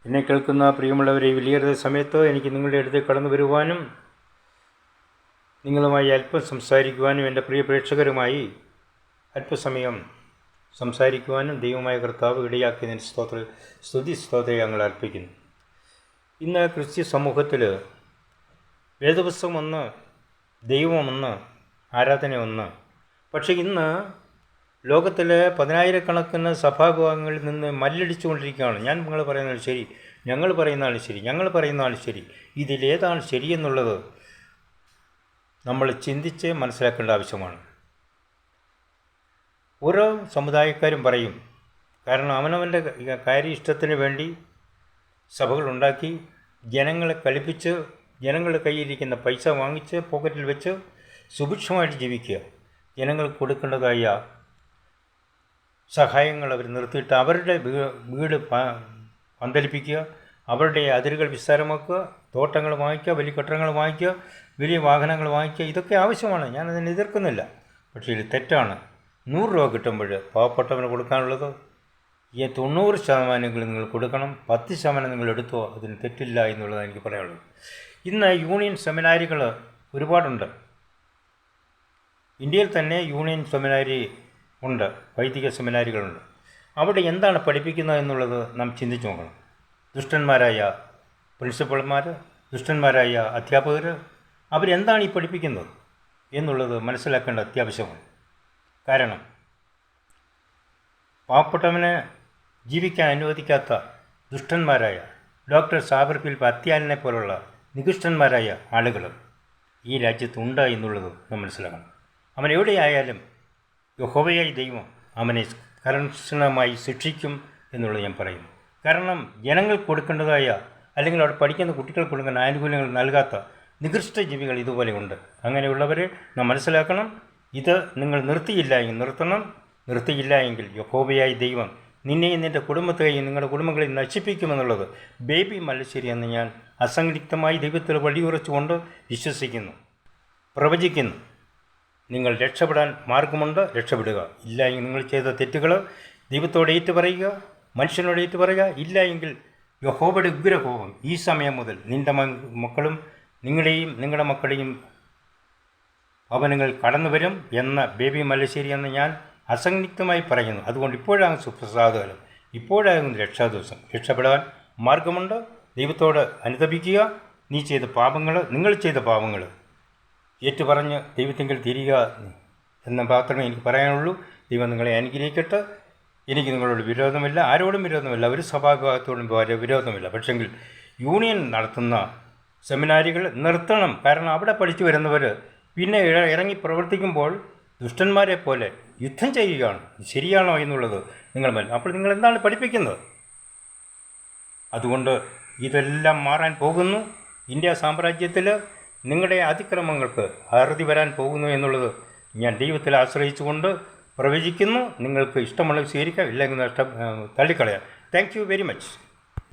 എന്നെ കേൾക്കുന്ന പ്രിയമുള്ളവരെ, വിലയേറിയ സമയത്ത് എനിക്ക് നിങ്ങളുടെ അടുത്ത് കടന്നു വരുവാനും നിങ്ങളുമായി അല്പം സംസാരിക്കുവാനും എൻ്റെ പ്രിയ പ്രേക്ഷകരുമായി അല്പസമയം സംസാരിക്കുവാനും ദൈവമായ കർത്താവ് ഇടയാക്കിയതിന് സ്തുതി ഞങ്ങൾ അർപ്പിക്കുന്നു. ഇന്ന് ക്രിസ്ത്യ സമൂഹത്തിൽ വേദപുസ്തകം ഒന്ന്, ദൈവം ഒന്ന്, ആരാധന ഒന്ന്. പക്ഷേ ഇന്ന് ലോകത്തിലെ പതിനായിരക്കണക്കിന് സഭാഭാഗങ്ങളിൽ നിന്ന് മല്ലടിച്ചുകൊണ്ടിരിക്കുകയാണ്. ഞാൻ നിങ്ങൾ പറയുന്നതാണ് ശരി, ഞങ്ങൾ പറയുന്നതാണ് ശരി, ഞങ്ങൾ പറയുന്നതാണ് ശരി. ഇതിലേതാണ് ശരിയെന്നുള്ളത് നമ്മൾ ചിന്തിച്ച് മനസ്സിലാക്കേണ്ട ആവശ്യമാണ്. ഓരോ സമുദായക്കാരും പറയും, കാരണം അവനവൻ്റെ കാര്യ ഇഷ്ടത്തിന് വേണ്ടി സഭകളുണ്ടാക്കി ജനങ്ങളെ കളിപ്പിച്ച് ജനങ്ങളുടെ കയ്യിലിരിക്കുന്ന പൈസ വാങ്ങിച്ച് പോക്കറ്റിൽ വെച്ച് സുഭിക്ഷമായിട്ട് ജീവിക്കുക. ജനങ്ങൾക്ക് കൊടുക്കേണ്ടതായ സഹായങ്ങൾ അവർ നിർത്തിയിട്ട് അവരുടെ വീട് പന്തലിപ്പിക്കുക, അവരുടെ അതിരുകൾ വിസ്താരമാക്കുക, തോട്ടങ്ങൾ വാങ്ങിക്കുക, വലിയ കെട്ടിടങ്ങൾ വാങ്ങിക്കുക, വലിയ വാഹനങ്ങൾ വാങ്ങിക്കുക. ഇതൊക്കെ ആവശ്യമാണ്, ഞാനതിനെ എതിർക്കുന്നില്ല. പക്ഷേ ഇത് തെറ്റാണ്. 100 രൂപ കിട്ടുമ്പോൾ പാവപ്പെട്ടവന് കൊടുക്കാനുള്ളത് 90% നിങ്ങൾ കൊടുക്കണം, 10% നിങ്ങൾ എടുത്തോ, അതിന് തെറ്റില്ല എന്നുള്ളതാണ് എനിക്ക് പറയാനുള്ളത്. ഇന്ന് യൂണിയൻ സെമിനാരികൾ ഒരുപാടുണ്ട്. ഇന്ത്യയിൽ തന്നെ യൂണിയൻ സെമിനാരി ഉണ്ട്, വൈദിക സെമിനാരികളുണ്ട്. അവിടെ എന്താണ് പഠിപ്പിക്കുന്നത് എന്നുള്ളത് നാം ചിന്തിച്ച് നോക്കണം. ദുഷ്ടന്മാരായ പ്രിൻസിപ്പൾമാർ, ദുഷ്ടന്മാരായ അധ്യാപകർ, അവരെന്താണ് ഈ പഠിപ്പിക്കുന്നത് എന്നുള്ളത് മനസ്സിലാക്കേണ്ട അത്യാവശ്യമാണ്. കാരണം പാവപ്പെട്ടവനെ ജീവിക്കാൻ അനുവദിക്കാത്ത ദുഷ്ടന്മാരായ ഡോക്ടർ സാബിർ ഫിലിപ്പ് അത്യാലിനെ പോലുള്ള നികൃഷ്ടന്മാരായ ആളുകൾ ഈ രാജ്യത്തുണ്ട് എന്നുള്ളത് നാം മനസ്സിലാക്കണം. അവൻ എവിടെയായാലും യഹോവയായ ദൈവം അവനെ കർശനമായി ശിക്ഷിക്കും എന്നുള്ളത് ഞാൻ പറയുന്നു. കാരണം ജനങ്ങൾ കൊടുക്കേണ്ടതായ അല്ലെങ്കിൽ അവിടെ പഠിക്കുന്ന കുട്ടികൾ കൊടുക്കേണ്ട ആനുകൂല്യങ്ങൾ നൽകാത്ത നികൃഷ്ട ജീവികൾ ഇതുപോലെ ഉണ്ട്. അങ്ങനെയുള്ളവരെ നാം മനസ്സിലാക്കണം. ഇത് നിങ്ങൾ നിർത്തിയില്ല എങ്കിൽ നിർത്തണം. നിർത്തിയില്ല എങ്കിൽ യഹോവയായ ദൈവം നിന്നെയും നിൻ്റെ കുടുംബത്തെയും നിങ്ങളുടെ കുടുംബങ്ങളെ നശിപ്പിക്കുമെന്നുള്ളത് ബേബി മല്ലശ്ശേരി എന്ന് ഞാൻ അസംഘടിതമായി ദൈവത്തിൽ വഴിയുറച്ചുകൊണ്ട് വിശ്വസിക്കുന്നു, പ്രവചിക്കുന്നു. നിങ്ങൾ രക്ഷപ്പെടാൻ മാർഗമുണ്ട്, രക്ഷപ്പെടുക. ഇല്ല എങ്കിൽ നിങ്ങൾ ചെയ്ത തെറ്റുകൾ ദൈവത്തോട് ഏറ്റുപറയുക, മനുഷ്യനോട് ഏറ്റുപറയുക. ഇല്ല എങ്കിൽ യഹോവയുടെ ഉഗ്രകോപം ഈ സമയം മുതൽ നിൻ്റെ മക്കളും നിങ്ങളുടെ മക്കളെയും ഭവനങ്ങൾ കടന്നു വരും എന്ന് ബേബി മല്ലശ്ശേരി എന്ന് ഞാൻ അസംയുക്തമായി പറയുന്നു. അതുകൊണ്ട് ഇപ്പോഴാകും സുപ്രസാദകാലം, ഇപ്പോഴാകും രക്ഷാദിവസം. രക്ഷപ്പെടാൻ മാർഗമുണ്ട്. ദൈവത്തോട് അനുതപിക്കുക. നിങ്ങൾ ചെയ്ത പാപങ്ങൾ ഏറ്റുപറഞ്ഞ് ദൈവത്തെങ്കിൽ തിരിയുക എന്ന് മാത്രമേ എനിക്ക് പറയാനുള്ളൂ. ദൈവം നിങ്ങളെ അനുഗ്രഹിക്കട്ടെ. എനിക്ക് നിങ്ങളോട് വിരോധമില്ല, ആരോടും വിരോധമില്ല, ഒരു സഭാഭാഗത്തോടും വിരോധമില്ല. പക്ഷെങ്കിൽ യൂണിയൻ നടത്തുന്ന സെമിനാരികൾ നിർത്തണം. കാരണം അവിടെ പഠിച്ചു വരുന്നവർ പിന്നെ ഇറങ്ങി പ്രവർത്തിക്കുമ്പോൾ ദുഷ്ടന്മാരെ പോലെ യുദ്ധം ചെയ്യുകയാണ്. ശരിയാണോ എന്നുള്ളത് അപ്പോൾ നിങ്ങൾ എന്താണ് പഠിപ്പിക്കുന്നത്? അതുകൊണ്ട് ഇതെല്ലാം മാറാൻ പോകുന്നു. ഇന്ത്യ സാമ്രാജ്യത്തിൽ നിങ്ങളുടെ അതിക്രമങ്ങൾക്ക് അറുതി വരാൻ പോകുന്നു എന്നുള്ളത് ഞാൻ ദൈവത്തിൽ ആശ്രയിച്ചുകൊണ്ട് പ്രവചിക്കുന്നു. നിങ്ങൾക്ക് ഇഷ്ടമുള്ളത് സ്വീകരിക്കാം, ഇല്ലെങ്കിൽ തള്ളിക്കളയാം. Thank you very much.